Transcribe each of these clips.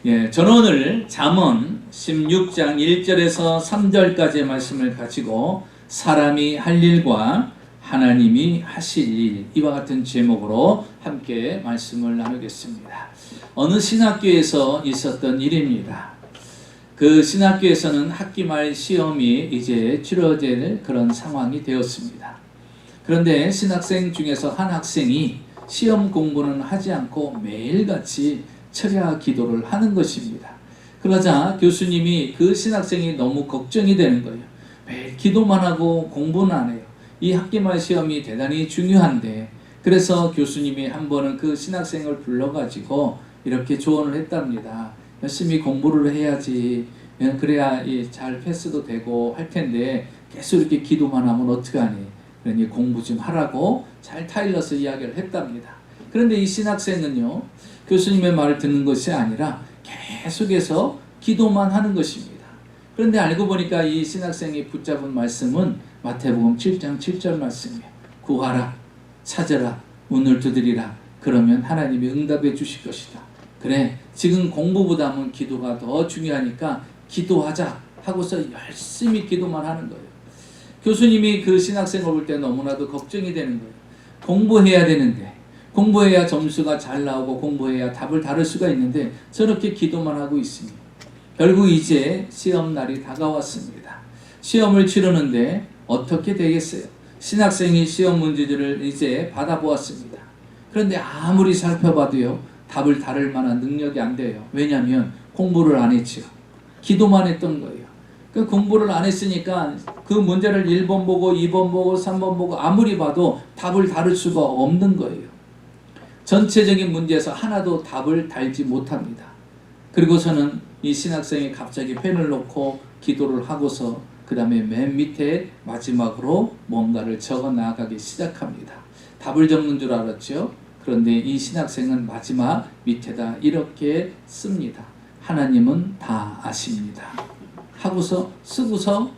예, 저는 오늘 잠언 16장 1절에서 3절까지의 말씀을 가지고 사람이 할 일과 하나님이 하실 일, 이와 같은 제목으로 함께 말씀을 나누겠습니다. 어느 신학교에서 있었던 일입니다. 그 신학교에서는 학기 말 시험이 이제 치러질 그런 상황이 되었습니다. 그런데 신학생 중에서 한 학생이 시험 공부는 하지 않고 매일같이 철야 기도를 하는 것입니다. 그러자 교수님이 그 신학생이 너무 걱정이 되는 거예요. 매일 기도만 하고 공부는 안 해요. 이 학기말 시험이 대단히 중요한데, 그래서 교수님이 한 번은 그 신학생을 불러가지고 이렇게 조언을 했답니다. 열심히 공부를 해야지, 그래야 잘 패스도 되고 할 텐데 계속 이렇게 기도만 하면 어떡하니, 그러니 공부 좀 하라고 잘 타일러서 이야기를 했답니다. 그런데 이 신학생은요, 교수님의 말을 듣는 것이 아니라 계속해서 기도만 하는 것입니다. 그런데 알고 보니까 이 신학생이 붙잡은 말씀은 마태복음 7장 7절 말씀이에요. 구하라, 찾으라, 문을 두드리라, 그러면 하나님이 응답해 주실 것이다. 그래, 지금 공부보다는 기도가 더 중요하니까 기도하자 하고서 열심히 기도만 하는 거예요. 교수님이 그 신학생을 볼 때 너무나도 걱정이 되는 거예요. 공부해야 되는데, 공부해야 점수가 잘 나오고 공부해야 답을 다룰 수가 있는데 저렇게 기도만 하고 있습니다. 결국 이제 시험 날이 다가왔습니다. 시험을 치르는데 어떻게 되겠어요? 신학생이 시험 문제들을 이제 받아보았습니다. 그런데 아무리 살펴봐도요, 답을 다룰 만한 능력이 안 돼요. 왜냐하면 공부를 안 했죠. 기도만 했던 거예요. 그 공부를 안 했으니까 그 문제를 1번 보고 2번 보고 3번 보고 아무리 봐도 답을 다룰 수가 없는 거예요. 전체적인 문제에서 하나도 답을 달지 못합니다. 그리고서는 이 신학생이 갑자기 펜을 놓고 기도를 하고서 그 다음에 맨 밑에 마지막으로 뭔가를 적어 나가기 시작합니다. 답을 적는 줄 알았죠. 그런데 이 신학생은 마지막 밑에다 이렇게 씁니다. 하나님은 다 아십니다. 하고서 쓰고서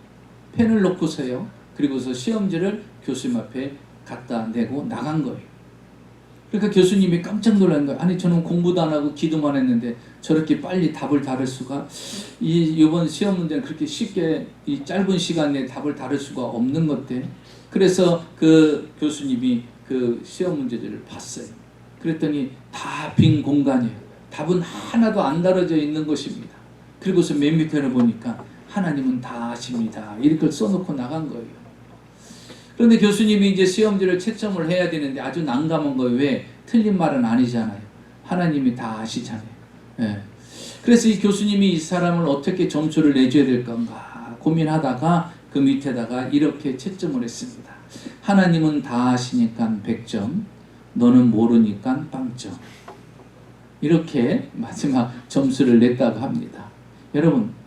펜을 놓고서요. 그리고서 시험지를 교수님 앞에 갖다 내고 나간 거예요. 그러니까 교수님이 깜짝 놀란 거예요. 아니, 저는 공부도 안 하고 기도만 했는데 저렇게 빨리 답을 다룰 수가, 이번 시험 문제는 그렇게 쉽게 이 짧은 시간 내에 답을 다룰 수가 없는 건데. 그래서 그 교수님이 그 시험 문제들을 봤어요. 그랬더니 다 빈 공간이에요. 답은 하나도 안 다뤄져 있는 것입니다. 그리고서 맨 밑에를 보니까 하나님은 다 아십니다, 이렇게 써놓고 나간 거예요. 그런데 교수님이 이제 시험지를 채점을 해야 되는데 아주 난감한 거예요. 왜? 틀린 말은 아니잖아요. 하나님이 다 아시잖아요. 예. 그래서 이 교수님이 이 사람을 어떻게 점수를 내줘야 될 건가 고민하다가 그 밑에다가 이렇게 채점을 했습니다. 하나님은 다 아시니까 100점, 너는 모르니까 0점. 이렇게 마지막 점수를 냈다고 합니다. 여러분,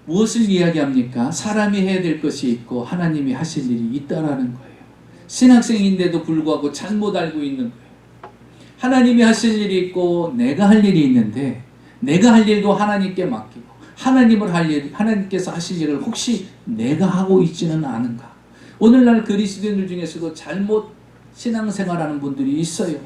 무엇을 이야기합니까? 사람이 해야 될 것이 있고 하나님이 하실 일이 있다라는 거예요. 신학생인데도 불구하고 잘못 알고 있는 거예요. 하나님이 하실 일이 있고 내가 할 일이 있는데, 내가 할 일도 하나님께 맡기고 하나님께서 하실 일을 혹시 내가 하고 있지는 않은가? 오늘날 그리스도인들 중에서도 잘못 신앙생활하는 분들이 있어요.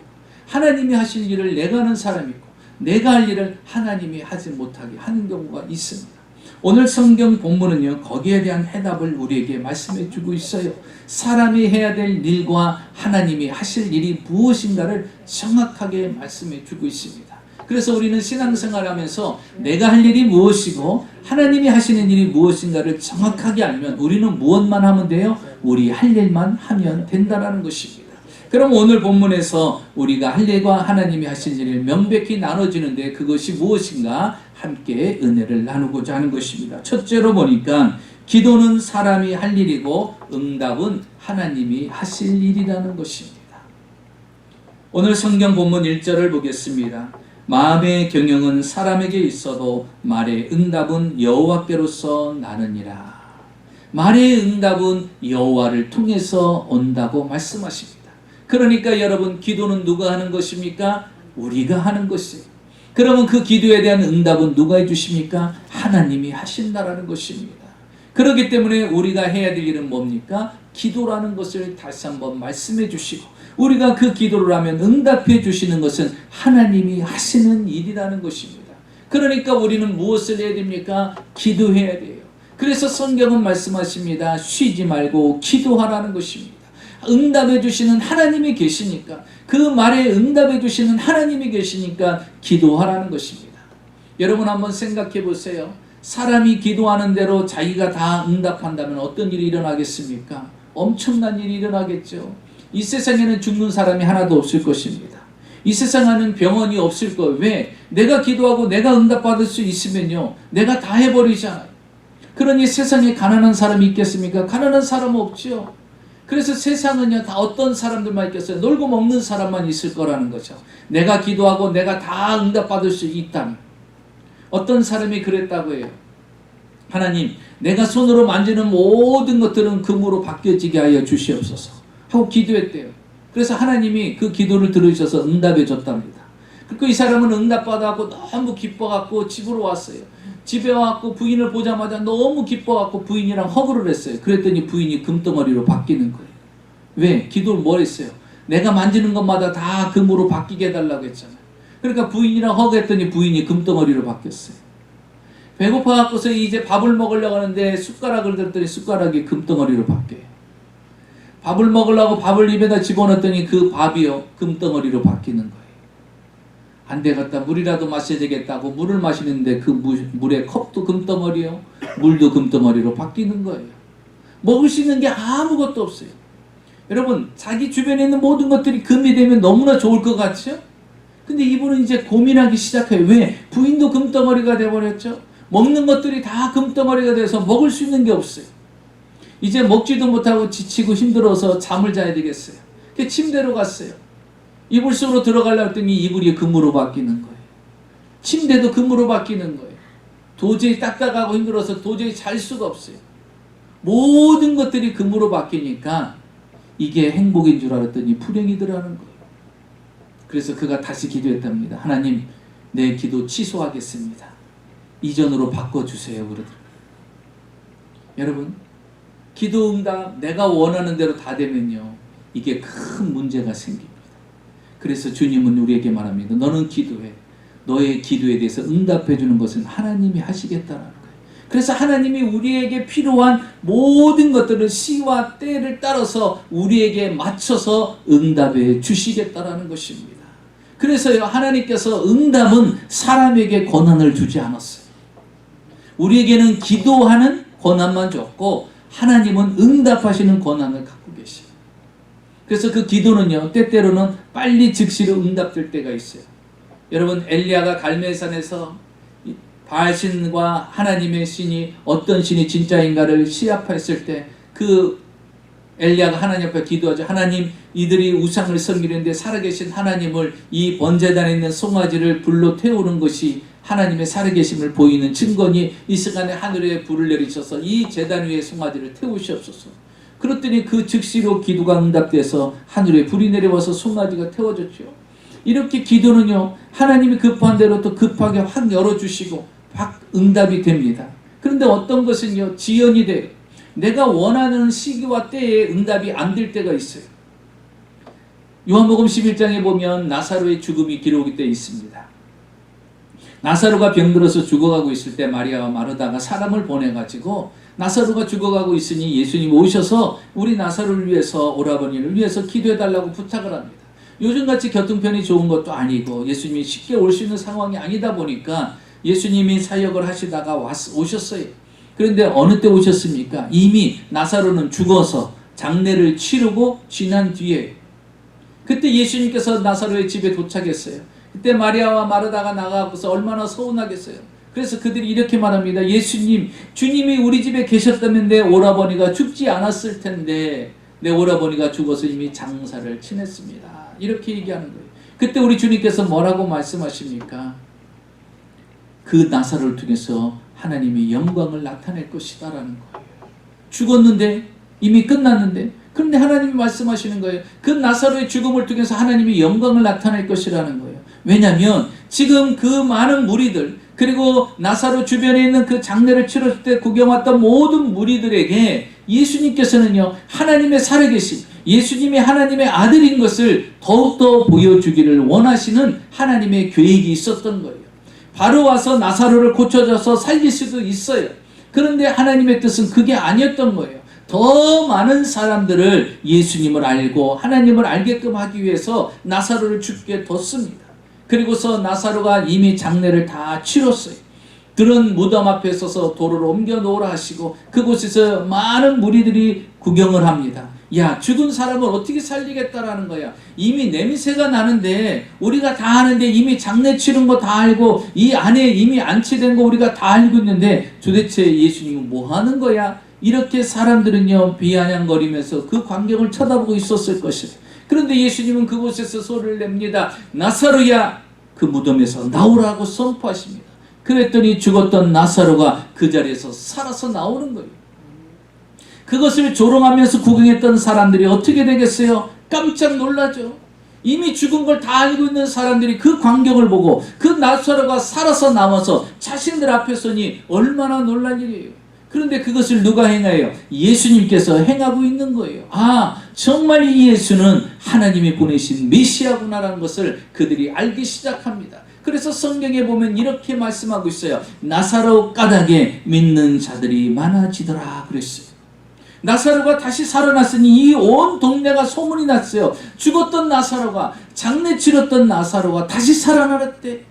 하나님이 하실 일을 내가 하는 사람이 있고 내가 할 일을 하나님이 하지 못하게 하는 경우가 있습니다. 오늘 성경 본문은요, 거기에 대한 해답을 우리에게 말씀해 주고 있어요. 사람이 해야 될 일과 하나님이 하실 일이 무엇인가를 정확하게 말씀해 주고 있습니다. 그래서 우리는 신앙생활하면서 내가 할 일이 무엇이고 하나님이 하시는 일이 무엇인가를 정확하게 알면 우리는 무엇만 하면 돼요? 우리 할 일만 하면 된다는 것입니다. 그럼 오늘 본문에서 우리가 할 일과 하나님이 하신 일을 명백히 나눠지는데 그것이 무엇인가 함께 은혜를 나누고자 하는 것입니다. 첫째로 보니까 기도는 사람이 할 일이고 응답은 하나님이 하실 일이라는 것입니다. 오늘 성경 본문 1절을 보겠습니다. 마음의 경영은 사람에게 있어도 말의 응답은 여호와께로서 나느니라. 말의 응답은 여호와를 통해서 온다고 말씀하십니다. 그러니까 여러분, 기도는 누가 하는 것입니까? 우리가 하는 것이에요. 그러면 그 기도에 대한 응답은 누가 해주십니까? 하나님이 하신다라는 것입니다. 그렇기 때문에 우리가 해야 될 일은 뭡니까? 기도라는 것을 다시 한번 말씀해 주시고, 우리가 그 기도를 하면 응답해 주시는 것은 하나님이 하시는 일이라는 것입니다. 그러니까 우리는 무엇을 해야 됩니까? 기도해야 돼요. 그래서 성경은 말씀하십니다. 쉬지 말고 기도하라는 것입니다. 응답해 주시는 하나님이 계시니까, 그 말에 응답해 주시는 하나님이 계시니까 기도하라는 것입니다. 여러분 한번 생각해 보세요. 사람이 기도하는 대로 자기가 다 응답한다면 어떤 일이 일어나겠습니까? 엄청난 일이 일어나겠죠. 이 세상에는 죽는 사람이 하나도 없을 것입니다. 이 세상에는 병원이 없을 거예요. 왜? 내가 기도하고 내가 응답받을 수 있으면요, 내가 다 해버리잖아요. 그러니 세상에 가난한 사람이 있겠습니까? 가난한 사람은 없죠. 그래서 세상은요, 다 어떤 사람들만 있겠어요? 놀고 먹는 사람만 있을 거라는 거죠. 내가 기도하고 내가 다 응답받을 수 있다면. 어떤 사람이 그랬다고 해요. 하나님, 내가 손으로 만지는 모든 것들은 금으로 바뀌어지게 하여 주시옵소서 하고 기도했대요. 그래서 하나님이 그 기도를 들으셔서 응답해 줬답니다. 그리고 이 사람은 응답받아갖고 너무 기뻐갖고 집으로 왔어요. 집에 와갖고 부인을 보자마자 너무 기뻐갖고 부인이랑 허그를 했어요. 그랬더니 부인이 금덩어리로 바뀌는 거예요. 왜? 기도를 뭘 했어요? 내가 만지는 것마다 다 금으로 바뀌게 해달라고 했잖아요. 그러니까 부인이랑 허그했더니 부인이 금덩어리로 바뀌었어요. 배고파갖고서 이제 밥을 먹으려고 하는데 숟가락을 들더니 숟가락이 금덩어리로 바뀌어요. 밥을 먹으려고 밥을 입에다 집어넣었더니 그 밥이요, 금덩어리로 바뀌는 거예요. 안 되겠다, 물이라도 마셔야 되겠다고 물을 마시는데 그 물의 컵도 금덩어리요, 물도 금덩어리로 바뀌는 거예요. 먹을 수 있는 게 아무것도 없어요. 여러분, 자기 주변에 있는 모든 것들이 금이 되면 너무나 좋을 것 같죠? 근데 이분은 이제 고민하기 시작해요. 왜? 부인도 금덩어리가 돼버렸죠. 먹는 것들이 다 금덩어리가 돼서 먹을 수 있는 게 없어요. 이제 먹지도 못하고 지치고 힘들어서 잠을 자야 되겠어요. 그 침대로 갔어요. 이불 속으로 들어가려고 했더니 이불이 금으로 바뀌는 거예요. 침대도 금으로 바뀌는 거예요. 도저히 딱딱하고 힘들어서 도저히 잘 수가 없어요. 모든 것들이 금으로 바뀌니까 이게 행복인 줄 알았더니 불행이더라는 거예요. 그래서 그가 다시 기도했답니다. 하나님, 내 기도 취소하겠습니다. 이전으로 바꿔주세요. 그러더라고요. 여러분, 기도 응답 내가 원하는 대로 다 되면요, 이게 큰 문제가 생깁니다. 그래서 주님은 우리에게 말합니다. 너는 기도해. 너의 기도에 대해서 응답해 주는 것은 하나님이 하시겠다는 거예요. 그래서 하나님이 우리에게 필요한 모든 것들을 시와 때를 따라서 우리에게 맞춰서 응답해 주시겠다는 것입니다. 그래서요, 하나님께서 응답은 사람에게 권한을 주지 않았어요. 우리에게는 기도하는 권한만 줬고 하나님은 응답하시는 권한을 갖고 계세요. 그래서 그 기도는요, 때때로는 빨리 즉시로 응답될 때가 있어요. 여러분, 엘리야가 갈멜산에서 바알신과 하나님의 신이 어떤 신이 진짜인가를 시합했을 때 그 엘리야가 하나님 앞에 기도하죠. 하나님, 이들이 우상을 섬기는데 살아계신 하나님을, 이 번제단에 있는 송아지를 불로 태우는 것이 하나님의 살아계심을 보이는 증거니 이 시간에 하늘에 불을 내리셔서 이 제단 위에 송아지를 태우시옵소서. 그랬더니 그 즉시로 기도가 응답돼서 하늘에 불이 내려와서 송아지가 태워졌죠. 이렇게 기도는요, 하나님이 급한 대로 또 급하게 확 열어주시고 확 응답이 됩니다. 그런데 어떤 것은요, 지연이 돼요. 내가 원하는 시기와 때에 응답이 안 될 때가 있어요. 요한복음 11장에 보면 나사로의 죽음이 기록이 되어 있습니다. 나사로가 병들어서 죽어가고 있을 때 마리아와 마르다가 사람을 보내가지고 나사로가 죽어가고 있으니 예수님 오셔서 우리 나사로를 위해서, 오라버니를 위해서 기도해달라고 부탁을 합니다. 요즘같이 교통편이 좋은 것도 아니고 예수님이 쉽게 올 수 있는 상황이 아니다 보니까 예수님이 사역을 하시다가 오셨어요. 그런데 어느 때 오셨습니까? 이미 나사로는 죽어서 장례를 치르고 지난 뒤에, 그때 예수님께서 나사로의 집에 도착했어요. 그때 마리아와 마르다가 나가고서 얼마나 서운하겠어요. 그래서 그들이 이렇게 말합니다. 예수님, 주님이 우리 집에 계셨다면 내 오라버니가 죽지 않았을 텐데 내 오라버니가 죽어서 이미 장사를 치냈습니다. 이렇게 얘기하는 거예요. 그때 우리 주님께서 뭐라고 말씀하십니까? 그 나사로를 통해서 하나님이 영광을 나타낼 것이다 라는 거예요. 죽었는데, 이미 끝났는데, 그런데 하나님이 말씀하시는 거예요. 그 나사로의 죽음을 통해서 하나님이 영광을 나타낼 것이라는 거예요. 왜냐하면 지금 그 많은 무리들, 그리고 나사로 주변에 있는 그 장례를 치렀을 때 구경 왔던 모든 무리들에게 예수님께서는요, 하나님의 살아계심, 예수님이 하나님의 아들인 것을 더욱더 보여주기를 원하시는 하나님의 계획이 있었던 거예요. 바로 와서 나사로를 고쳐줘서 살릴 수도 있어요. 그런데 하나님의 뜻은 그게 아니었던 거예요. 더 많은 사람들을 예수님을 알고 하나님을 알게끔 하기 위해서 나사로를 죽게 뒀습니다. 그리고서 나사로가 이미 장례를 다 치렀어요. 들은 무덤 앞에 서서 돌을 옮겨 놓으라 하시고 그곳에서 많은 무리들이 구경을 합니다. 야, 죽은 사람을 어떻게 살리겠다라는 거야. 이미 냄새가 나는데 우리가 다 아는데 이미 장례 치른 거 다 알고 이 안에 이미 안치된 거 우리가 다 알고 있는데 도대체 예수님은 뭐 하는 거야? 이렇게 사람들은요 비아냥거리면서 그 광경을 쳐다보고 있었을 것이에요. 그런데 예수님은 그곳에서 소리를 냅니다. 나사로야, 그 무덤에서 나오라고 선포하십니다. 그랬더니 죽었던 나사로가 그 자리에서 살아서 나오는 거예요. 그것을 조롱하면서 구경했던 사람들이 어떻게 되겠어요? 깜짝 놀라죠. 이미 죽은 걸 다 알고 있는 사람들이 그 광경을 보고 그 나사로가 살아서 나와서 자신들 앞에 서니 얼마나 놀란 일이에요. 그런데 그것을 누가 행해요? 예수님께서 행하고 있는 거예요. 아, 정말 이 예수는 하나님이 보내신 메시아구나라는 것을 그들이 알기 시작합니다. 그래서 성경에 보면 이렇게 말씀하고 있어요. 나사로 까닭에 믿는 자들이 많아지더라 그랬어요. 나사로가 다시 살아났으니 이 온 동네가 소문이 났어요. 죽었던 나사로가, 장례 치렀던 나사로가 다시 살아났대.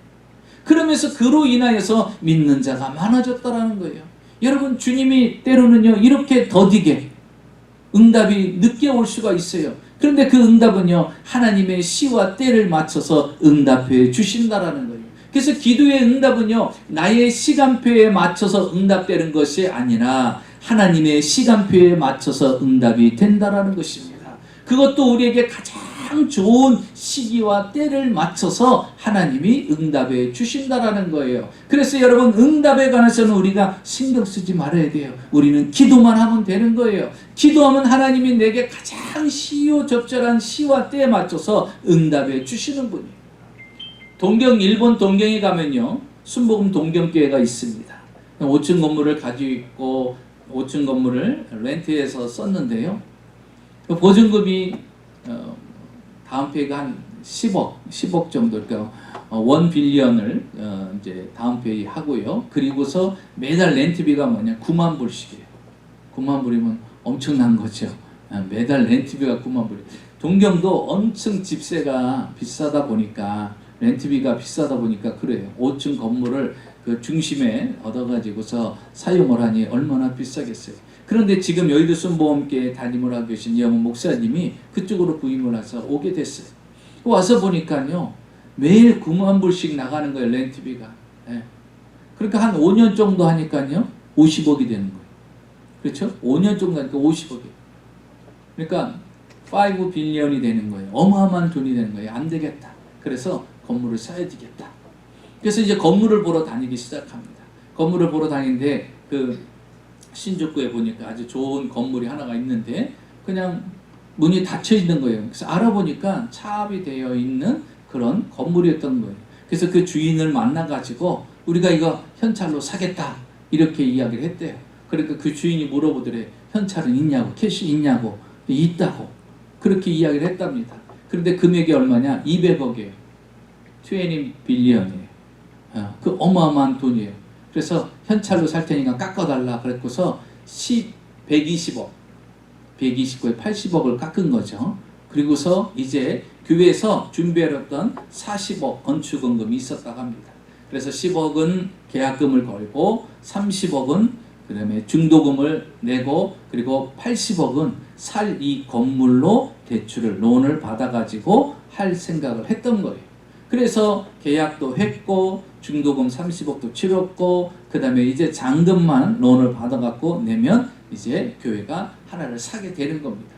그러면서 그로 인하여서 믿는 자가 많아졌다라는 거예요. 여러분, 주님이 때로는요 이렇게 더디게 응답이 늦게 올 수가 있어요. 그런데 그 응답은요 하나님의 시와 때를 맞춰서 응답해 주신다라는 거예요. 그래서 기도의 응답은요 나의 시간표에 맞춰서 응답되는 것이 아니라 하나님의 시간표에 맞춰서 응답이 된다라는 것입니다. 그것도 우리에게 가장 좋은 시기와 때를 맞춰서 하나님이 응답해 주신다라는 거예요. 그래서 여러분, 응답에 관해서는 우리가 신경 쓰지 말아야 돼요. 우리는 기도만 하면 되는 거예요. 기도하면 하나님이 내게 가장 시효적절한 시와 때에 맞춰서 응답해 주시는 분이에요. 일본 동경에 가면요 순복음 동경교회가 있습니다. 5층 건물을 가지고 있고 5층 건물을 렌트해서 썼는데요, 보증금이 다음 페이가 한 10억 정도, 그러니까 1빌리언을 이제 다음 페이 하고요. 그리고서 매달 렌트비가 뭐냐, 9만 불씩이에요. 9만 불이면 엄청난 거죠. 매달 렌트비가 9만 불이에요. 동경도 엄청 집세가 비싸다 보니까, 렌트비가 비싸다 보니까 그래요. 5층 건물을 그 중심에 얻어가지고서 사용을 하니 얼마나 비싸겠어요. 그런데 지금 여의도 순복음교회 담임을 하고 계신 이영훈 목사님이 그쪽으로 부임을 해서 오게 됐어요. 와서 보니까요 매일 9만 불씩 나가는 거예요, 렌트비가. 예. 그러니까 한 5년 정도 하니까요 50억이 되는 거예요. 그렇죠? 5년 정도 하니까 50억이에요. 그러니까 5빌리언이 되는 거예요. 어마어마한 돈이 되는 거예요. 안 되겠다. 그래서 건물을 사야 되겠다. 그래서 이제 건물을 보러 다니기 시작합니다. 건물을 보러 다니는데 그 신주쿠에 보니까 아주 좋은 건물이 하나가 있는데 그냥 문이 닫혀 있는 거예요. 그래서 알아보니까 차압이 되어 있는 그런 건물이었던 거예요. 그래서 그 주인을 만나가지고 우리가 이거 현찰로 사겠다 이렇게 이야기를 했대요. 그러니까 그 주인이 물어보더래. 현찰은 있냐고, 캐시 있냐고. 있다고 그렇게 이야기를 했답니다. 그런데 금액이 얼마냐? 200억이에요. 20빌리언이에요. 그 어마어마한 돈이에요. 그래서 현찰로 살 테니까 깎아달라 그랬고서 120억, 129에 80억을 깎은 거죠. 그리고서 이제 교회에서 준비해뒀던 40억 건축원금이 있었다고 합니다. 그래서 10억은 계약금을 걸고 30억은 그다음에 중도금을 내고 그리고 80억은 살 이 건물로 대출을 론을 받아가지고 할 생각을 했던 거예요. 그래서 계약도 했고 중도금 30억도 치렀고 그 다음에 이제 잔금만 론을 받아갖고 내면 이제 교회가 하나를 사게 되는 겁니다.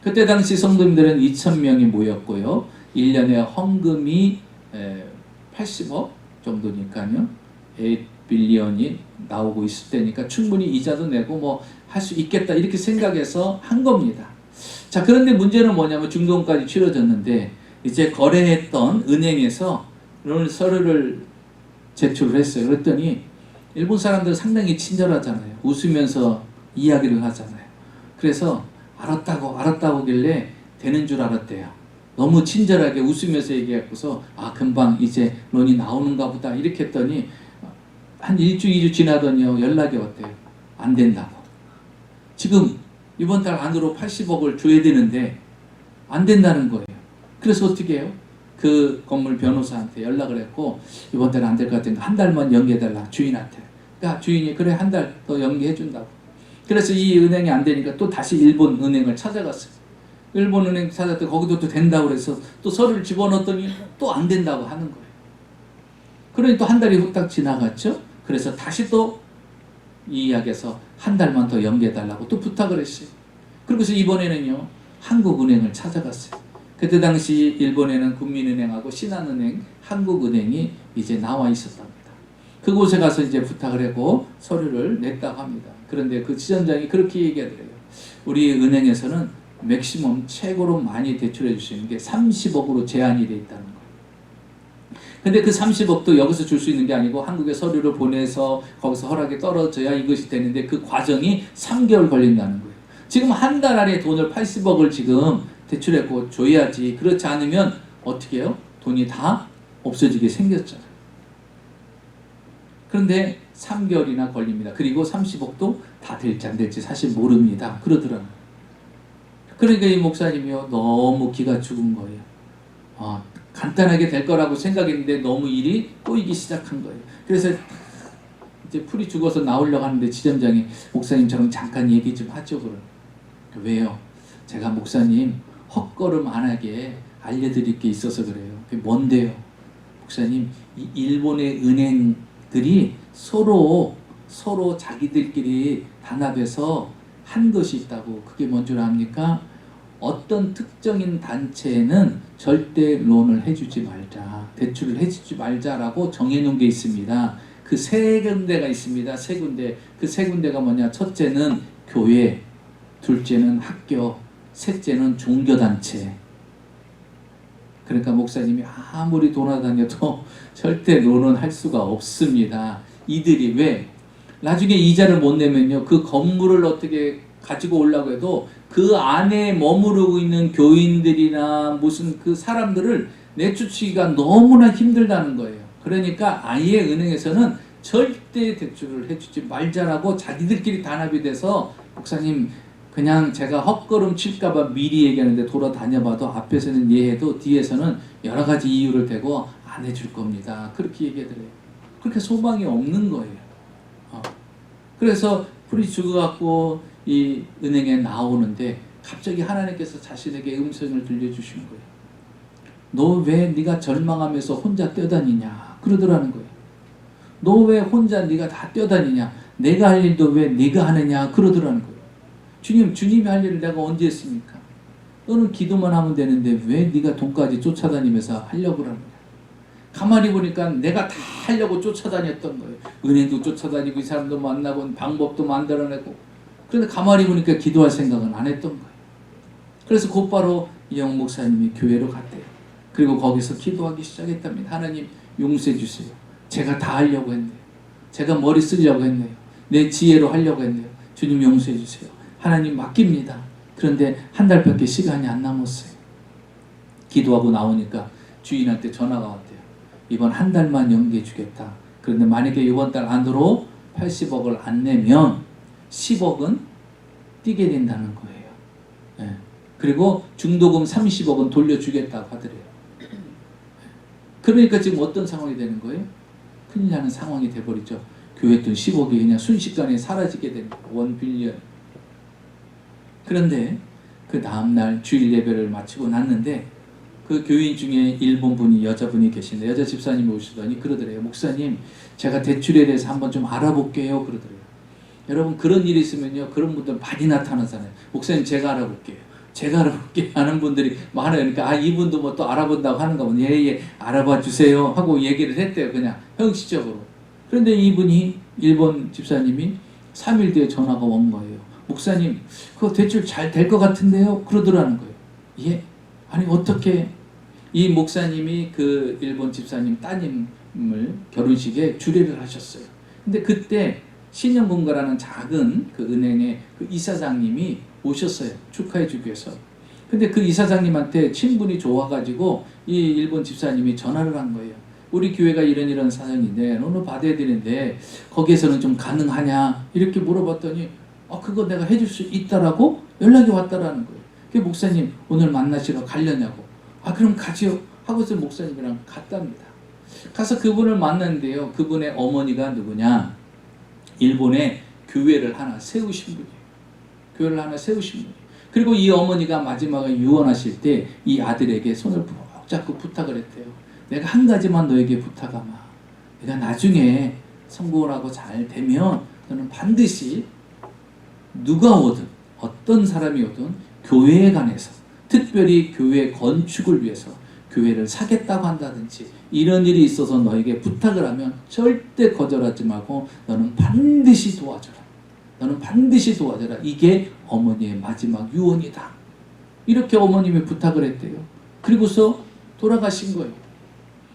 그때 당시 성도님들은 2,000명이 모였고요. 1년에 헌금이 80억 정도니까요. 8빌리언이 나오고 있을 때니까 충분히 이자도 내고 뭐 할 수 있겠다 이렇게 생각해서 한 겁니다. 자, 그런데 문제는 뭐냐면 중도금까지 치러졌는데 이제 거래했던 은행에서 서류를 제출을 했어요. 그랬더니 일본 사람들 상당히 친절하잖아요. 웃으면서 이야기를 하잖아요. 그래서 알았다고길래 되는 줄 알았대요. 너무 친절하게 웃으면서 얘기했고서 금방 이제 론이 나오는가 보다 이렇게 했더니 한 1주 2주 지나더니요 연락이 왔대요. 안 된다고. 지금 이번 달 안으로 80억을 줘야 되는데 안 된다는 거예요. 그래서 어떻게 해요? 그 건물 변호사한테 연락을 했고 이번 달은 안 될 것 같으니까 한 달만 연기해달라 주인한테. 그러니까 주인이 그래 한 달 더 연기해준다고. 그래서 이 은행이 안 되니까 또 다시 일본 은행을 찾아갔어요. 일본 은행 찾았더니 거기도 또 된다고 그래서 또 서류를 집어넣었더니 또 안 된다고 하는 거예요. 그러니 또 한 달이 후딱 지나갔죠. 그래서 다시 또 이 이야기에서 한 달만 더 연기해달라고 또 부탁을 했어요. 그리고서 이번에는요 한국은행을 찾아갔어요. 그때 당시 일본에는 국민은행하고 신한은행, 한국은행이 이제 나와 있었답니다. 그곳에 가서 이제 부탁을 하고 서류를 냈다고 합니다. 그런데 그 지점장이 그렇게 얘기하더래요. 우리 은행에서는 맥시멈 최고로 많이 대출해 줄 수 있는 게 30억으로 제한이 돼 있다는 거예요. 근데 그 30억도 여기서 줄 수 있는 게 아니고 한국에 서류를 보내서 거기서 허락이 떨어져야 이것이 되는데 그 과정이 3개월 걸린다는 거예요. 지금 한 달 안에 돈을 80억을 지금 대출했고 줘야지. 그렇지 않으면 어떻게 해요? 돈이 다 없어지게 생겼잖아요. 그런데 3개월이나 걸립니다. 그리고 30억도 다 될지 안 될지 사실 모릅니다. 그러더라고요. 그러니까 이 목사님이요 너무 기가 죽은 거예요. 간단하게 될 거라고 생각했는데 너무 일이 꼬이기 시작한 거예요. 그래서 이제 풀이 죽어서 나오려고 하는데 지점장이 목사님처럼 잠깐 얘기 좀 하죠. 그럼 왜요? 제가 목사님 헛걸음 안 하게 알려드릴 게 있어서 그래요. 그게 뭔데요? 목사님 이 일본의 은행들이 서로 자기들끼리 단합해서 한 것이 있다고. 그게 뭔 줄 압니까? 어떤 특정인 단체에는 절대 론을 해주지 말자, 대출을 해주지 말자라고 정해놓은 게 있습니다. 그 세 군데가 있습니다. 세 군데. 그 세 군데가 뭐냐? 첫째는 교회, 둘째는 학교, 셋째는 종교단체. 그러니까 목사님이 아무리 돌아다녀도 절대 론은 할 수가 없습니다. 이들이 왜? 나중에 이자를 못 내면요 그 건물을 어떻게 가지고 오려고 해도 그 안에 머무르고 있는 교인들이나 무슨 그 사람들을 내쫓기가 너무나 힘들다는 거예요. 그러니까 아예 은행에서는 절대 대출을 해주지 말자라고 자기들끼리 단합이 돼서 목사님 그냥 제가 헛걸음 칠까봐 미리 얘기하는데 돌아다녀봐도 앞에서는 이해해도 뒤에서는 여러 가지 이유를 대고 안 해줄 겁니다. 그렇게 얘기하더래요. 그렇게 소망이 없는 거예요. 그래서 풀이 죽어갖고 이 은행에 나오는데 갑자기 하나님께서 자신에게 음성을 들려주시는 거예요. 너 왜 네가 절망하면서 혼자 뛰어다니냐 그러더라는 거예요. 너 왜 혼자 네가 다 뛰어다니냐, 내가 할 일도 왜 네가 하느냐 그러더라는 거예요. 주님이 할 일을 내가 언제 했습니까? 너는 기도만 하면 되는데 왜 네가 돈까지 쫓아다니면서 하려고 그러는 거야. 가만히 보니까 내가 다 하려고 쫓아다녔던 거예요. 은행도 쫓아다니고 이 사람도 만나고 방법도 만들어내고. 그런데 가만히 보니까 기도할 생각은 안 했던 거예요. 그래서 곧바로 이영 목사님이 교회로 갔대요. 그리고 거기서 기도하기 시작했답니다. 하나님 용서해 주세요. 제가 다 하려고 했네요. 제가 머리 쓰려고 했네요. 내 지혜로 하려고 했네요. 주님 용서해 주세요. 하나님 맡깁니다. 그런데 한 달밖에 시간이 안 남았어요. 기도하고 나오니까 주인한테 전화가 왔대요. 이번 한 달만 연기해 주겠다. 그런데 만약에 이번 달 안으로 80억을 안 내면 10억은 뛰게 된다는 거예요. 네. 그리고 중도금 30억은 돌려주겠다고 하더래요. 그러니까 지금 어떤 상황이 되는 거예요? 큰일 나는 상황이 돼버리죠. 교회 돈 10억이 그냥 순식간에 사라지게 되는 거예요. 1 빌리언. 그런데 그 다음날 주일 예배를 마치고 났는데 그 교인 중에 일본 분이 여자분이 계신데 여자 집사님이 오시더니 그러더래요. 목사님 제가 대출에 대해서 한번 좀 알아볼게요 그러더래요. 여러분 그런 일이 있으면요 그런 분들 많이 나타나잖아요. 목사님 제가 알아볼게요. 제가 알아볼게요 하는 분들이 많아요. 그러니까 이분도 뭐 또 알아본다고 하는가 보네. 예예 알아봐 주세요 하고 얘기를 했대요. 그냥 형식적으로. 그런데 이분이 일본 집사님이 3일 뒤에 전화가 온 거예요. 목사님 그거 대출 잘 될 것 같은데요 그러더라는 거예요. 예? 아니 어떻게? 이 목사님이 그 일본 집사님 따님을 결혼식에 주례를 하셨어요. 근데 그때 신영분가라는 작은 그 은행의 그 이사장님이 오셨어요. 축하해 주기 위해서. 근데 그 이사장님한테 친분이 좋아가지고 이 일본 집사님이 전화를 한 거예요. 우리 교회가 이런 사정인데 너는 받아야 되는데 거기에서는 좀 가능하냐 이렇게 물어봤더니 그거 내가 해줄 수 있다라고 연락이 왔다라는 거예요. 그 목사님 오늘 만나시러 가려냐고. 그럼 가지요 하고서 목사님이랑 갔답니다. 가서 그분을 만났는데요. 그분의 어머니가 누구냐? 일본에 교회를 하나 세우신 분이에요. 교회를 하나 세우신 분이에요. 그리고 이 어머니가 마지막에 유언하실 때 이 아들에게 손을 푹 잡고 부탁을 했대요. 내가 한 가지만 너에게 부탁하마. 내가 나중에 성공을 하고 잘 되면 너는 반드시 누가 오든 어떤 사람이 오든 교회에 관해서 특별히 교회 건축을 위해서 교회를 사겠다고 한다든지 이런 일이 있어서 너에게 부탁을 하면 절대 거절하지 말고 너는 반드시 도와줘라. 너는 반드시 도와줘라. 이게 어머니의 마지막 유언이다. 이렇게 어머님이 부탁을 했대요. 그리고서 돌아가신 거예요.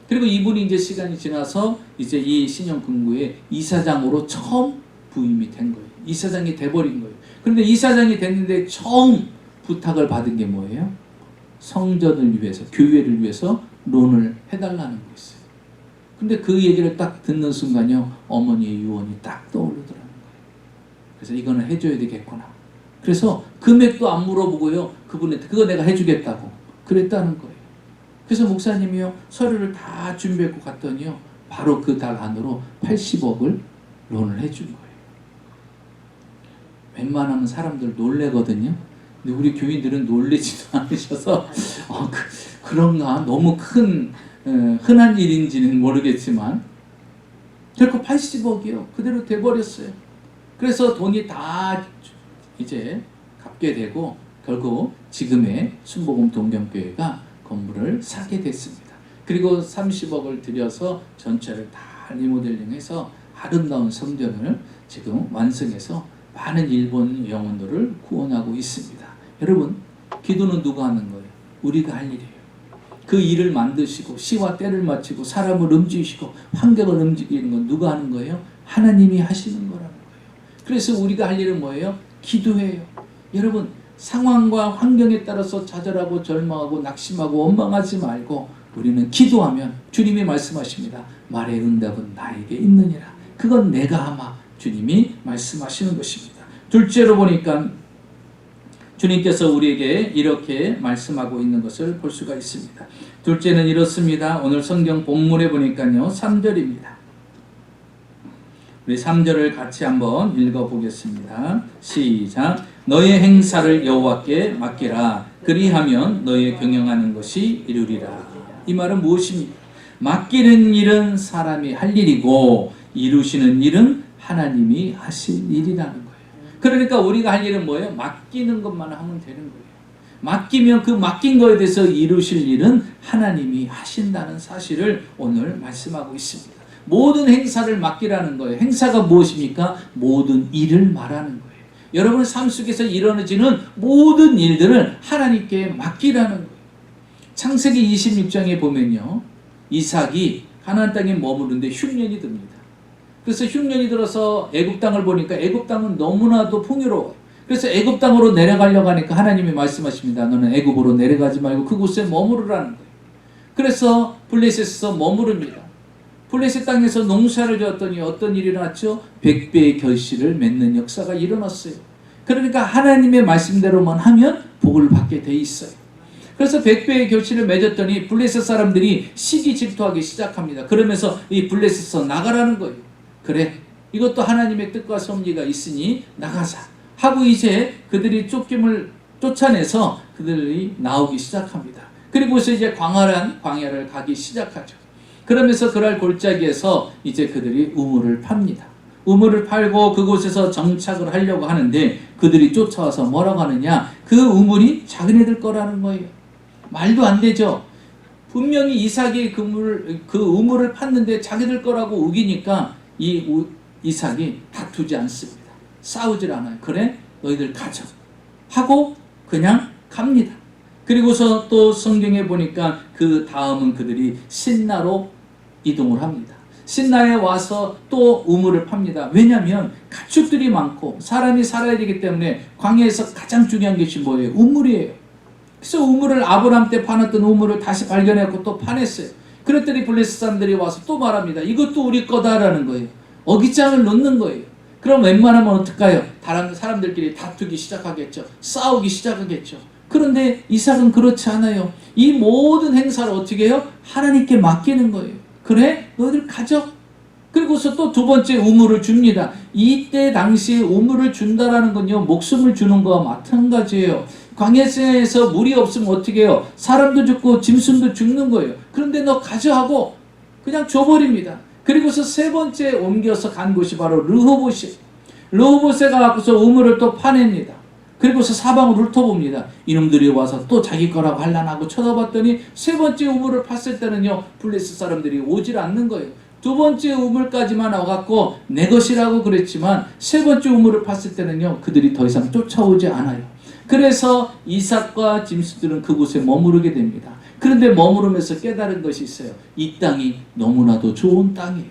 그리고 이분이 이제 시간이 지나서 이제 이 신영금고의 이사장으로 처음 부임이 된 거예요. 이사장이 돼버린 거예요. 그런데 이사장이 됐는데 처음 부탁을 받은 게 뭐예요? 성전을 위해서, 교회를 위해서 론을 해달라는 거였어요. 근데 그 얘기를 딱 듣는 순간요, 어머니의 유언이 딱 떠오르더라는 거예요. 그래서 이거는 해줘야 되겠구나. 그래서 금액도 안 물어보고요, 그분한테 그거 내가 해주겠다고 그랬다는 거예요. 그래서 목사님이요, 서류를 다 준비했고 갔더니요, 바로 그 달 안으로 80억을 론을 해준 거예요. 웬만하면 사람들 놀래거든요. 근데 우리 교인들은 놀래지도 않으셔서 그런가 너무 큰 흔한 일인지는 모르겠지만 결코 80억이요 그대로 돼버렸어요. 그래서 돈이 다 이제 갚게 되고 결국 지금의 순복음 동경교회가 건물을 사게 됐습니다. 그리고 30억을 들여서 전체를 다 리모델링해서 아름다운 성전을 지금 완성해서 많은 일본 영혼들을 구원하고 있습니다. 여러분, 기도는 누가 하는 거예요? 우리가 할 일이에요. 그 일을 만드시고 시와 때를 맞추고 사람을 움직이시고 환경을 움직이는 건 누가 하는 거예요? 하나님이 하시는 거라는 거예요. 그래서 우리가 할 일은 뭐예요? 기도해요. 여러분, 상황과 환경에 따라서 좌절하고 절망하고 낙심하고 원망하지 말고 우리는 기도하면 주님이 말씀하십니다. 말의 응답은 나에게 있느니라. 그건 내가 아마 주님이 말씀하시는 것입니다. 둘째로 보니까 주님께서 우리에게 이렇게 말씀하고 있는 것을 볼 수가 있습니다. 둘째는 이렇습니다. 오늘 성경 본문에 보니까요, 3절입니다. 우리 3절을 같이 한번 읽어보겠습니다. 시작. 너의 행사를 여호와께 맡기라. 그리하면 너의 경영하는 것이 이루리라. 이 말은 무엇입니까? 맡기는 일은 사람이 할 일이고 이루시는 일은 하나님이 하실 일이라는 거예요. 그러니까 우리가 할 일은 뭐예요? 맡기는 것만 하면 되는 거예요. 맡기면 그 맡긴 거에 대해서 이루실 일은 하나님이 하신다는 사실을 오늘 말씀하고 있습니다. 모든 행사를 맡기라는 거예요. 행사가 무엇입니까? 모든 일을 말하는 거예요. 여러분 삶 속에서 일어나지는 모든 일들을 하나님께 맡기라는 거예요. 창세기 26장에 보면요, 이삭이 가나안 땅에 머무르는데 흉년이 듭니다. 그래서 흉년이 들어서 애굽 땅을 보니까 애굽 땅은 너무나도 풍요로워요. 그래서 애굽 땅으로 내려가려고 하니까 하나님이 말씀하십니다. 너는 애굽으로 내려가지 말고 그곳에 머무르라는 거예요. 그래서 블레셋에서 머무릅니다. 블레셋 땅에서 농사를 지었더니 어떤 일이 일어났죠? 100배의 결실을 맺는 역사가 일어났어요. 그러니까 하나님의 말씀대로만 하면 복을 받게 돼 있어요. 그래서 100배의 결실을 맺었더니 블레셋 사람들이 시기 질투하기 시작합니다. 그러면서 이 블레셋에서 나가라는 거예요. 그래, 이것도 하나님의 뜻과 섭리가 있으니 나가자 하고 이제 그들이 쫓김을 쫓아내서 그들이 나오기 시작합니다. 그리고서 이제 광야를 가기 시작하죠. 그러면서 그날 골짜기에서 이제 그들이 우물을 팝니다. 우물을 팔고 그곳에서 정착을 하려고 하는데 그들이 쫓아와서 뭐라고 하느냐? 그 우물이 자기네들 거라는 거예요. 말도 안 되죠. 분명히 이삭이 그 우물을 팠는데 자기들 거라고 우기니까 이삭이 다투지 않습니다. 싸우질 않아요. 그래, 너희들 가져 하고 그냥 갑니다. 그리고서 또 성경에 보니까 그 다음은 그들이 신나로 이동을 합니다. 신라에 와서 또 우물을 팝니다. 왜냐하면 가축들이 많고 사람이 살아야 되기 때문에 광야에서 가장 중요한 것이 뭐예요? 우물이에요. 그래서 우물을 아브람 때 파놨던 우물을 다시 발견했고 또 파냈어요. 그랬더니 블레셋 사람들이 와서 또 말합니다. 이것도 우리 거다라는 거예요. 어깃장을 놓는 거예요. 그럼 웬만하면 어떨까요? 다른 사람들끼리 다투기 시작하겠죠. 싸우기 시작하겠죠. 그런데 이삭은 그렇지 않아요. 이 모든 행사를 어떻게 해요? 하나님께 맡기는 거예요. 그래? 너희들 가져. 그리고서 또 두 번째 우물을 줍니다. 이때 당시에 우물을 준다라는 건요, 목숨을 주는 거와 마찬가지예요. 광야에서 물이 없으면 어떻게 해요? 사람도 죽고 짐승도 죽는 거예요. 그런데 너 가져 하고 그냥 줘버립니다. 그리고서 세 번째 옮겨서 간 곳이 바로 르호봇이. 르호봇에 가서 우물을 또 파냅니다. 그리고서 사방을 훑어봅니다. 이놈들이 와서 또 자기 거라고 환란하고 쳐다봤더니 세 번째 우물을 팠을 때는요, 블레셋 사람들이 오질 않는 거예요. 두 번째 우물까지만 와갖고 내 것이라고 그랬지만 세 번째 우물을 팠을 때는요, 그들이 더 이상 쫓아오지 않아요. 그래서 이삭과 짐승들은 그곳에 머무르게 됩니다. 그런데 머무르면서 깨달은 것이 있어요. 이 땅이 너무나도 좋은 땅이에요.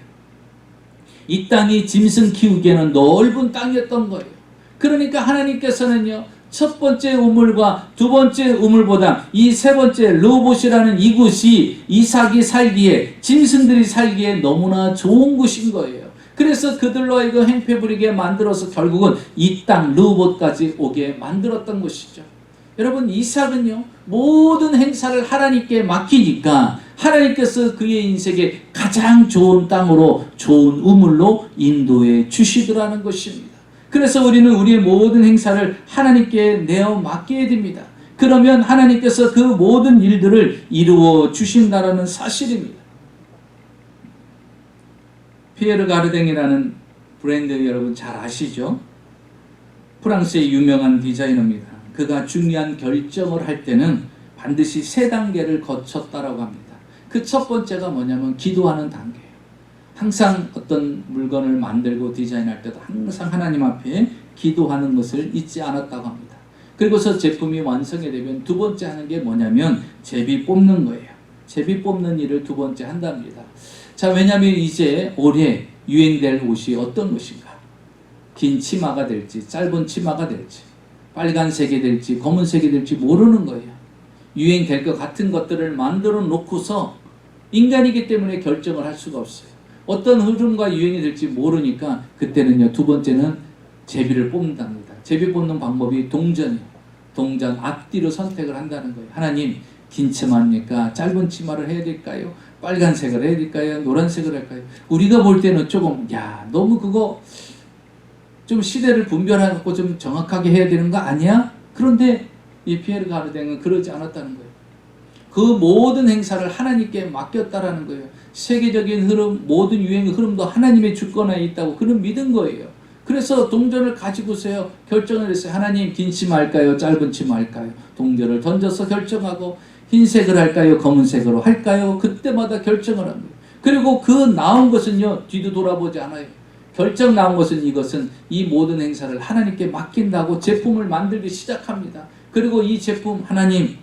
이 땅이 짐승 키우기에는 넓은 땅이었던 거예요. 그러니까 하나님께서는요, 첫 번째 우물과 두 번째 우물보다 이 세 번째 르호봇이라는 이곳이 이삭이 살기에, 짐승들이 살기에 너무나 좋은 곳인 거예요. 그래서 그들로 하여금 행패 부리게 만들어서 결국은 이 땅 르호봇까지 오게 만들었던 것이죠. 여러분, 이삭은요, 모든 행사를 하나님께 맡기니까 하나님께서 그의 인생에 가장 좋은 땅으로, 좋은 우물로 인도해 주시더라는 것입니다. 그래서 우리는 우리의 모든 행사를 하나님께 내어 맡겨야 됩니다. 그러면 하나님께서 그 모든 일들을 이루어 주신다라는 사실입니다. 피에르 가르댕이라는 브랜드 여러분 잘 아시죠? 프랑스의 유명한 디자이너입니다. 그가 중요한 결정을 할 때는 반드시 세 단계를 거쳤다라고 합니다. 그 첫 번째가 뭐냐면 기도하는 단계예요. 항상 어떤 물건을 만들고 디자인할 때도 항상 하나님 앞에 기도하는 것을 잊지 않았다고 합니다. 그리고서 제품이 완성이 되면 두 번째 하는 게 뭐냐면 제비 뽑는 거예요. 제비 뽑는 일을 두 번째 한답니다. 자, 왜냐하면 이제 올해 유행될 옷이 어떤 것인가? 긴 치마가 될지 짧은 치마가 될지 빨간색이 될지 검은색이 될지 모르는 거예요. 유행될 것 같은 것들을 만들어 놓고서 인간이기 때문에 결정을 할 수가 없어요. 어떤 흐름과 유행이 될지 모르니까 그때는요, 두 번째는 제비를 뽑는답니다. 제비 뽑는 방법이 동전이에요. 동전 앞뒤로 선택을 한다는 거예요. 하나님, 긴 치마입니까? 짧은 치마를 해야 될까요? 빨간색을 해야 될까요? 노란색을 할까요? 우리가 볼 때는 조금 너무 그거 좀 시대를 분별하고 좀 정확하게 해야 되는 거 아니야? 그런데 이 피에르 가르댕은 그러지 않았다는 거예요. 그 모든 행사를 하나님께 맡겼다라는 거예요. 세계적인 흐름, 모든 유행의 흐름도 하나님의 주권에 있다고 그는 믿은 거예요. 그래서 동전을 가지고서요, 결정을 했어요. 하나님, 긴 치마 할까요? 짧은 치마 할까요? 동전을 던져서 결정하고 흰색을 할까요? 검은색으로 할까요? 그때마다 결정을 합니다. 그리고 그 나온 것은요, 뒤도 돌아보지 않아요. 결정 나온 것은 이것은 이 모든 행사를 하나님께 맡긴다고 제품을 만들기 시작합니다. 그리고 이 제품 하나님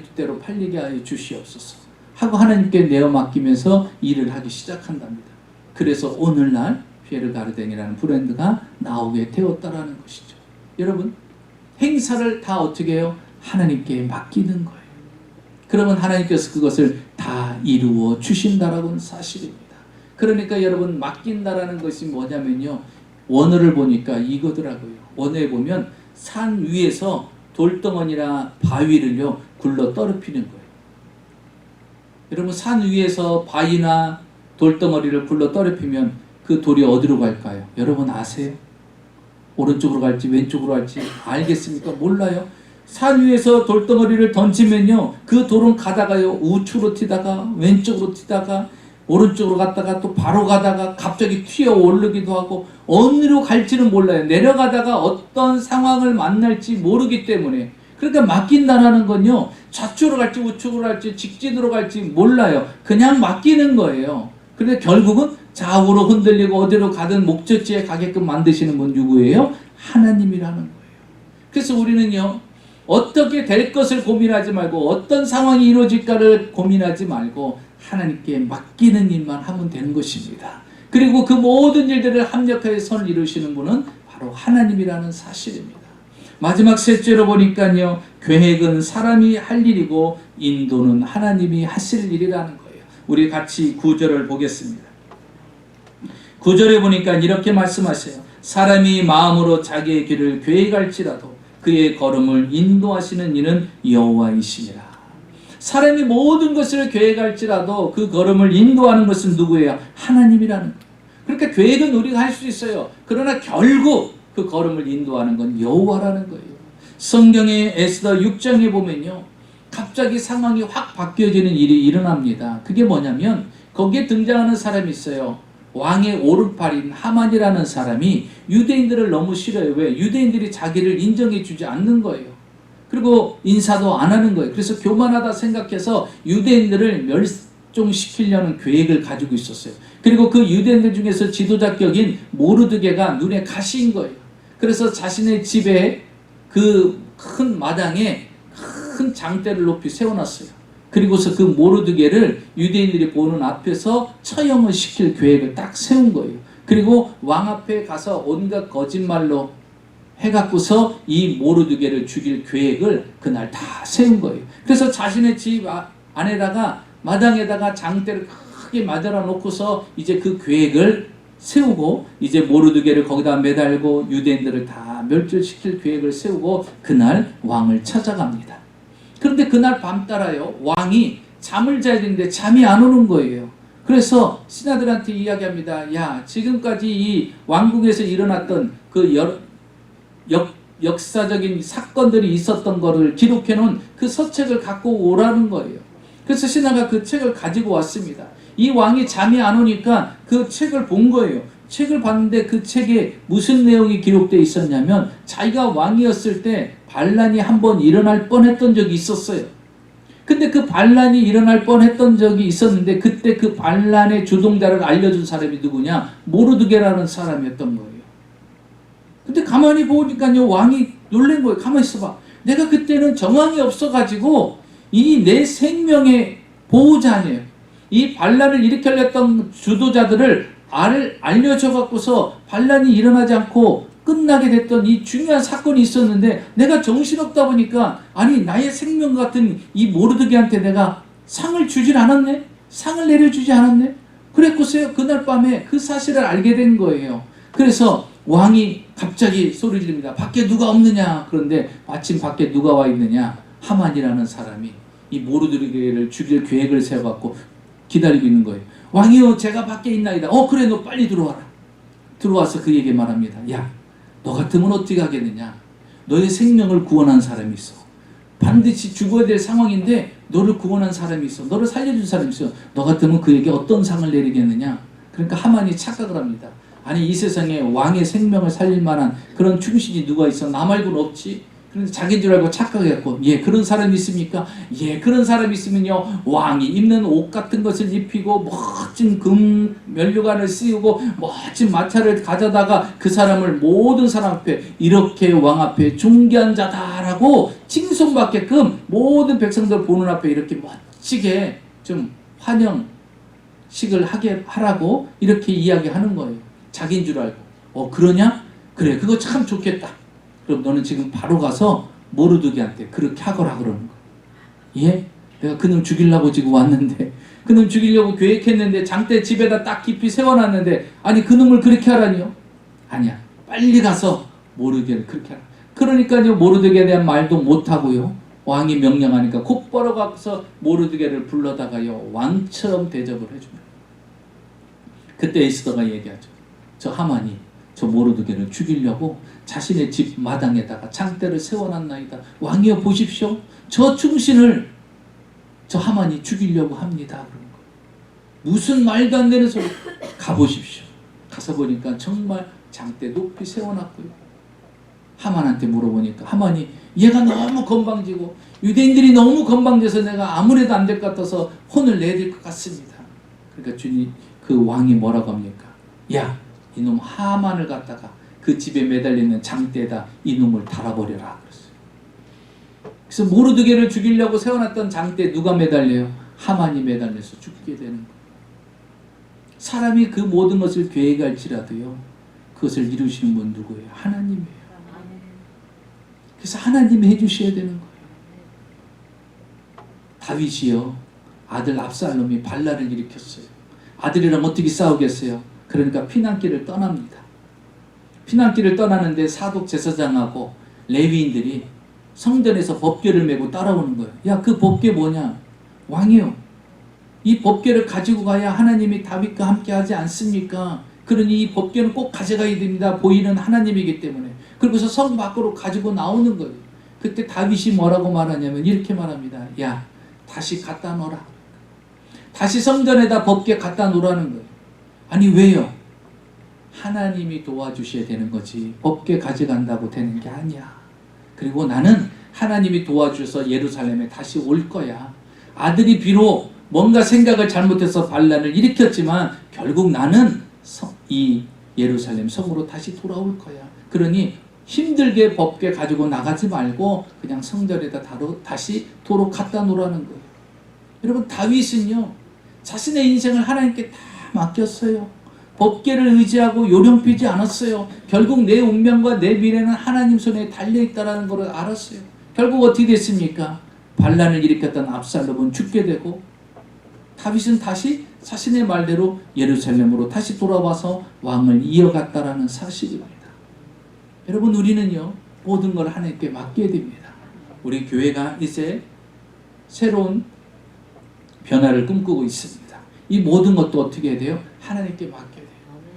뜻대로 팔리게 하여 주시옵소서 하고 하나님께 내어 맡기면서 일을 하기 시작한답니다. 그래서 오늘날 피에르 가르댕이라는 브랜드가 나오게 되었다라는 것이죠. 여러분, 행사를 다 어떻게 해요? 하나님께 맡기는 거예요. 그러면 하나님께서 그것을 다 이루어 주신다라는 사실입니다. 그러니까 여러분, 맡긴다라는 것이 뭐냐면요, 원어를 보니까 이거더라고요. 원어에 보면 산 위에서 돌덩어리나 바위를요 굴러 떨어뜨리는 거예요. 여러분, 산 위에서 바위나 돌덩어리를 굴러 떨어뜨리면 그 돌이 어디로 갈까요? 여러분 아세요? 오른쪽으로 갈지 왼쪽으로 갈지 알겠습니까? 몰라요. 산 위에서 돌덩어리를 던지면요, 그 돌은 가다가요 우측으로 튀다가 왼쪽으로 튀다가 오른쪽으로 갔다가 또 바로 가다가 갑자기 튀어 오르기도 하고 어디로 갈지는 몰라요. 내려가다가 어떤 상황을 만날지 모르기 때문에. 그러니까 맡긴다라는 건요, 좌측으로 갈지 우측으로 갈지 직진으로 갈지 몰라요. 그냥 맡기는 거예요. 그런데 결국은 좌우로 흔들리고 어디로 가든 목적지에 가게끔 만드시는 분 누구예요? 하나님이라는 거예요. 그래서 우리는요, 어떻게 될 것을 고민하지 말고 어떤 상황이 이루어질까를 고민하지 말고 하나님께 맡기는 일만 하면 되는 것입니다. 그리고 그 모든 일들을 합력하여 선을 이루시는 분은 바로 하나님이라는 사실입니다. 마지막 셋째로 보니까요, 계획은 사람이 할 일이고 인도는 하나님이 하실 일이라는 거예요. 우리 같이 9절을 보겠습니다. 9절에 보니까 이렇게 말씀하세요. 사람이 마음으로 자기의 길을 계획할지라도 그의 걸음을 인도하시는 이는 여호와이시니라. 사람이 모든 것을 계획할지라도 그 걸음을 인도하는 것은 누구예요? 하나님이라는 거예요. 그러니까 계획은 우리가 할 수 있어요. 그러나 결국 그 걸음을 인도하는 건 여호와라는 거예요. 성경의 에스더 6장에 보면요, 갑자기 상황이 확 바뀌어지는 일이 일어납니다. 그게 뭐냐면 거기에 등장하는 사람이 있어요. 왕의 오른팔인 하만이라는 사람이 유대인들을 너무 싫어요. 왜? 유대인들이 자기를 인정해 주지 않는 거예요. 그리고 인사도 안 하는 거예요. 그래서 교만하다 생각해서 유대인들을 멸종시키려는 계획을 가지고 있었어요. 그리고 그 유대인들 중에서 지도자격인 모르드게가 눈에 가시인 거예요. 그래서 자신의 집에 그 큰 마당에 큰 장대를 높이 세워놨어요. 그리고서 그 모르드게를 유대인들이 보는 앞에서 처형을 시킬 계획을 딱 세운 거예요. 그리고 왕 앞에 가서 온갖 거짓말로 해갖고서 이 모르드게를 죽일 계획을 그날 다 세운 거예요. 그래서 자신의 집 안에다가 마당에다가 장대를 크게 만들어 놓고서 이제 그 계획을 세우고 이제 모르드게를 거기다 매달고 유대인들을 다 멸절시킬 계획을 세우고 그날 왕을 찾아갑니다. 그런데 그날 밤 따라요, 왕이 잠을 자야 되는데 잠이 안 오는 거예요. 그래서 신하들한테 이야기합니다. 야, 지금까지 이 왕궁에서 일어났던 그 역사적인 사건들이 있었던 거를 기록해 놓은 그 서책을 갖고 오라는 거예요. 그래서 신하가 그 책을 가지고 왔습니다. 이 왕이 잠이 안 오니까 그 책을 본 거예요. 책을 봤는데 그 책에 무슨 내용이 기록되어 있었냐면 자기가 왕이었을 때 반란이 한번 일어날 뻔했던 적이 있었어요. 근데 그 반란이 일어날 뻔했던 적이 있었는데 그때 그 반란의 주동자를 알려준 사람이 누구냐? 모르드게라는 사람이었던 거예요. 근데 가만히 보니까요, 왕이 놀란 거예요. 가만히 있어봐. 내가 그때는 정황이 없어가지고 이 내 생명의 보호자 아니에요. 이 반란을 일으키려 했던 주도자들을 알려줘갖고서 반란이 일어나지 않고 끝나게 됐던 이 중요한 사건이 있었는데 내가 정신없다 보니까 아니 나의 생명 같은 이 모르드게한테 내가 상을 주질 않았네? 상을 내려주지 않았네? 그랬고서요, 그날 밤에 그 사실을 알게 된 거예요. 그래서 왕이 갑자기 소리 지릅니다. 밖에 누가 없느냐? 그런데 마침 밖에 누가 와 있느냐? 하만이라는 사람이 이 모르드게를 죽일 계획을 세워갖고 기다리고 있는 거예요. 왕이요, 제가 밖에 있나이다. 그래, 너 빨리 들어와라. 들어와서 그에게 말합니다. 야, 너 같으면 어떻게 하겠느냐? 너의 생명을 구원한 사람이 있어. 반드시 죽어야 될 상황인데 너를 구원한 사람이 있어. 너를 살려준 사람이 있어. 너 같으면 그에게 어떤 상을 내리겠느냐? 그러니까 하만이 착각을 합니다. 아니, 이 세상에 왕의 생명을 살릴 만한 그런 충신이 누가 있어? 나 말고는 없지. 그런데 자기인 줄 알고 착각했고, 예, 그런 사람이 있습니까? 예, 그런 사람이 있으면요, 왕이 입는 옷 같은 것을 입히고 멋진 금 면류관을 씌우고 멋진 마차를 가져다가 그 사람을 모든 사람 앞에 이렇게 왕 앞에 존귀한 자다라고 칭송받게끔 모든 백성들 보는 앞에 이렇게 멋지게 좀 환영식을 하게 하라고 이렇게 이야기하는 거예요. 자기인 줄 알고. 그러냐? 그래, 그거 참 좋겠다. 그럼 너는 지금 바로 가서 모르드게한테 그렇게 하거라 그러는 거야. 예? 내가 그놈 죽이려고 지금 왔는데, 그놈 죽이려고 계획했는데 장대 집에다 딱 깊이 세워놨는데, 아니 그놈을 그렇게 하라니요? 아니야, 빨리 가서 모르드게를 그렇게 하라. 그러니까요, 모르드게에 대한 말도 못하고요, 왕이 명령하니까 곧바로 가서 모르드게를 불러다가요, 왕처럼 대접을 해줍니다. 그때 에스더가 얘기하죠. 저 하만이 저 모르드게를 죽이려고 자신의 집 마당에다가 장대를 세워놨나이다. 왕이여 보십시오. 저 충신을 저 하만이 죽이려고 합니다. 그런 거. 무슨 말도 안 되는 소리. 가보십시오. 가서 보니까 정말 장대 높이 세워놨고요. 하만한테 물어보니까 하만이 얘가 너무 건방지고 유대인들이 너무 건방져서 내가 아무래도 안 될 것 같아서 혼을 내릴 것 같습니다. 그러니까 주님, 그 왕이 뭐라고 합니까? 야, 이놈 하만을 갖다가 그 집에 매달리는 장대에다 이놈을 달아버려라 그랬어요. 그래서 모르드게를 죽이려고 세워놨던 장대에 누가 매달려요? 하만이 매달려서 죽게 되는 거예요. 사람이 그 모든 것을 계획할지라도요, 그것을 이루시는 분 누구예요? 하나님이에요. 그래서 하나님이 해주셔야 되는 거예요. 다윗이요, 아들 압살롬이 반란을 일으켰어요. 아들이랑 어떻게 싸우겠어요? 그러니까 피난길을 떠납니다. 피난길을 떠나는데 사독 제사장하고 레위인들이 성전에서 법궤를 메고 따라오는 거예요. 야, 그 법궤 뭐냐? 왕이요, 이 법궤를 가지고 가야 하나님이 다윗과 함께 하지 않습니까? 그러니 이 법궤는 꼭 가져가야 됩니다. 보이는 하나님이기 때문에. 그리고서 성 밖으로 가지고 나오는 거예요. 그때 다윗이 뭐라고 말하냐면 이렇게 말합니다. 야, 다시 갖다 놓으라. 다시 성전에다 법궤 갖다 놓으라는 거예요. 아니 왜요? 하나님이 도와주셔야 되는 거지 법궤 가져간다고 되는 게 아니야. 그리고 나는 하나님이 도와주셔서 예루살렘에 다시 올 거야. 아들이 비록 뭔가 생각을 잘못해서 반란을 일으켰지만 결국 나는 이 예루살렘 성으로 다시 돌아올 거야. 그러니 힘들게 법궤 가지고 나가지 말고 그냥 성전에다 다시 도로 갖다 놓으라는 거예요. 여러분, 다윗은요, 자신의 인생을 하나님께 다 맡겼어요. 법궤를 의지하고 요령피지 않았어요. 결국 내 운명과 내 미래는 하나님 손에 달려있다는 것을 알았어요. 결국 어떻게 됐습니까? 반란을 일으켰던 압살롬은 죽게 되고 다윗은 다시 자신의 말대로 예루살렘으로 다시 돌아와서 왕을 이어갔다라는 사실입니다. 여러분, 우리는요, 모든 걸 하나님께 맡겨야 됩니다. 우리 교회가 이제 새로운 변화를 꿈꾸고 있습니다. 이 모든 것도 어떻게 해야 돼요? 하나님께 맡겨야 돼요.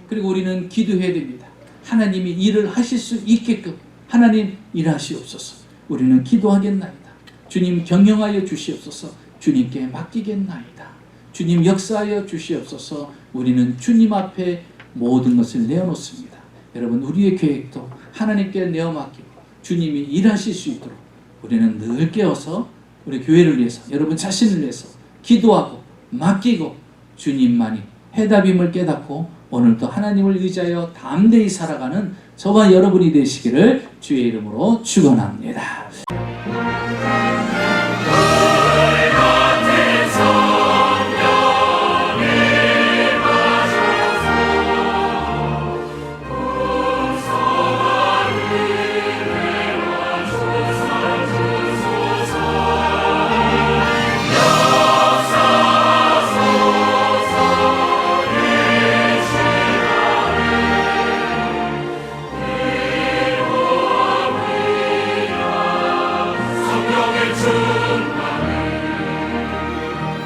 그리고 우리는 기도해야 됩니다. 하나님이 일을 하실 수 있게끔 하나님 일하시옵소서. 우리는 기도하겠나이다. 주님 경영하여 주시옵소서. 주님께 맡기겠나이다. 주님 역사하여 주시옵소서. 우리는 주님 앞에 모든 것을 내어놓습니다. 여러분, 우리의 계획도 하나님께 내어 맡기고 주님이 일하실 수 있도록 우리는 늘 깨어서 우리 교회를 위해서, 여러분 자신을 위해서 기도하고 맡기고 주님만이 해답임을 깨닫고 오늘도 하나님을 의지하여 담대히 살아가는 저와 여러분이 되시기를 주의 이름으로 축원합니다.